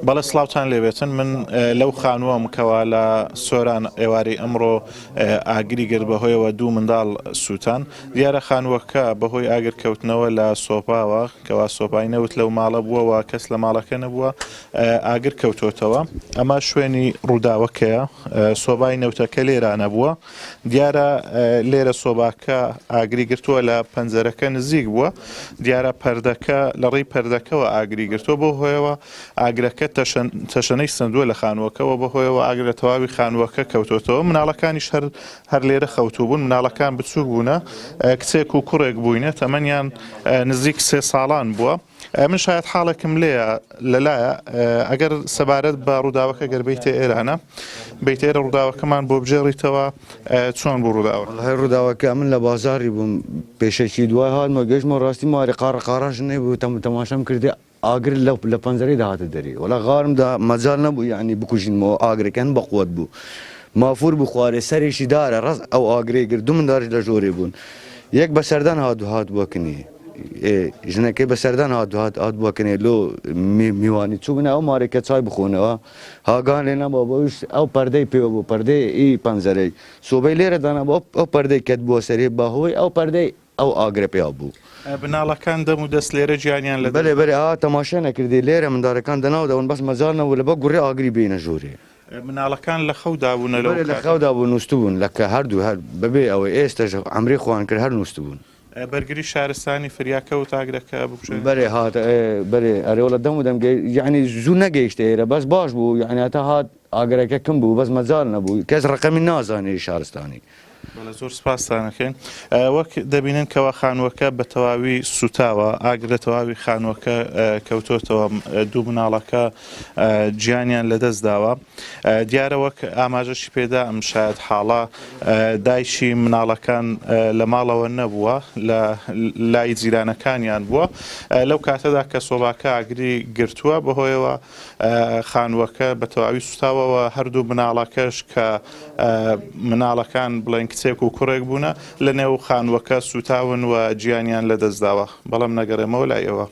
بەڵێ سڵاوتان لێبێتن من لەو خانووەم کەوا لە سۆران ئێواری ئەمڕۆ ئاگری گرت بەهۆیەوە دوو منداڵ سووتان دیارە خانووەکە بەهۆی ئاگرکەوتنەوە لە سۆپاوە کەوا سۆپای نەوت لەو ماڵە بووەوە کەس لە ماڵەکە نەبووە ئاگر کەوتۆتەوە ئەمە شوێنی ڕووداوەکەیە سۆبای نەوتەکە لێرانە بووە دیارە لێرە سۆباکە ئاگری گرتووە لە پەنجەرەکە نزیک بووە دیارە پەردەکە لە ڕێی پەردەکەەوە ئاگری گرتووە بۆ هۆیەوە ئاگرەکە تەشەنەی سندووە لە خانووەکەەوە بەهۆیەوە ئاگرە تەواوی خانووەکە کەوتۆتەوە مناڵەکانیش هەر لێرە خەوتو بوون مناڵەکان بچووک بوونە کچێک و کوڕێک بووینە تەمەنیان نزیک 3 ساڵان بووە من شاید حاڵێکم لێە لەلایە ئەگەر سەبارەت بە ڕووداوەکە گەر بیتە ئێرانە بیتە ئێرە ڕووداوەکەمان بۆ بژێڕیتەوە چۆن بوو ڕووداوە ڕووداوەکە من لە بازاری بووم پێشەکی دوای هاتمە گەشتمە ڕاستی ماری قاڕقاڕاش نەبوو تەماشەم کردی ئاگر لە پەنجەرەی داهاتە دەری وەڵا غارمدا مەجال نەبوو یعنی بکوژینەوە ئاگرەکان بەقووەت بوو مافور بوو خوارێ سەرێکی دارە ڕاست ئەو ئاگرەی کرد دوو منداڵیش لە ژۆرێ بوون یەک بە سەردان هات بووەکنی ژنەکەی بەسەردان هات بووەکنێ لۆ میوانی چوبنە ئەو مارێکە چای بخۆنەوە هاگان لێ نەبووە بۆش ئەو پەردەی پێوە بوو پەردەی ئی پەنجەرەی سۆبەی لێرە دانا بۆ ئەو پەردەی کەت بووە سەرێ بەهۆی ئەو پەردەی ئەو ئاگرە پێیا بوو بناڵەکان دەم و دەست لێرە گیانیان لە بەێ بەێ تەماشا نەکردی لێرە مندارەکان دەناودەون بەس مەزارنەوە لە بە گوڕێ ئاگری بینە ژوورێ مناڵەکان لە خەودا بوون لە خەودا بوو نووسبوون لەکە هەردوو هەر بەبێ ئەوەی ئێستاش ئەمری خوان کرد هەر نووسبوون بەرگری شارستانی فریاکە و تاگرەکە بکوژێن بەێ هات بەێ ئەرێوە لە دەم و دەم یعنی زوو نەگەیشتە ئێرە بەس باش بوو یعنی هەتا هات ئاگرەکە کەم بوو بەس مەجار نەبوو کەس ڕقەمی نازانێ شارستانی زۆر سپاسانەکەین وەک دەبینن کەوا خانووەکە بە تەواوی سوتاوە ئاگرە تەواوی خانووەکە کەوتۆتەوە دوو مناڵەکە گیانیان لەدەست داوە دیارە وەک ئاماژەشی پێدا ئەم شاید حاڵە دایشی مناڵەکان لە ماڵەوە نەبووە لە لای جیرانەکانیان بووە لەو کاتەدا کە سۆباکە ئاگری گرتووە بەهۆیەوە خانووەکە بە تەواوی سوتاوەوە هەردوو مناڵەکەش کە مناڵەکان بڵێن کچێک و کوڕێک بوونە لە نێو خانووەکە سوتاون و گیانیان لەدەستداوە بەڵام نەگەڕێمەوە لای ئێوە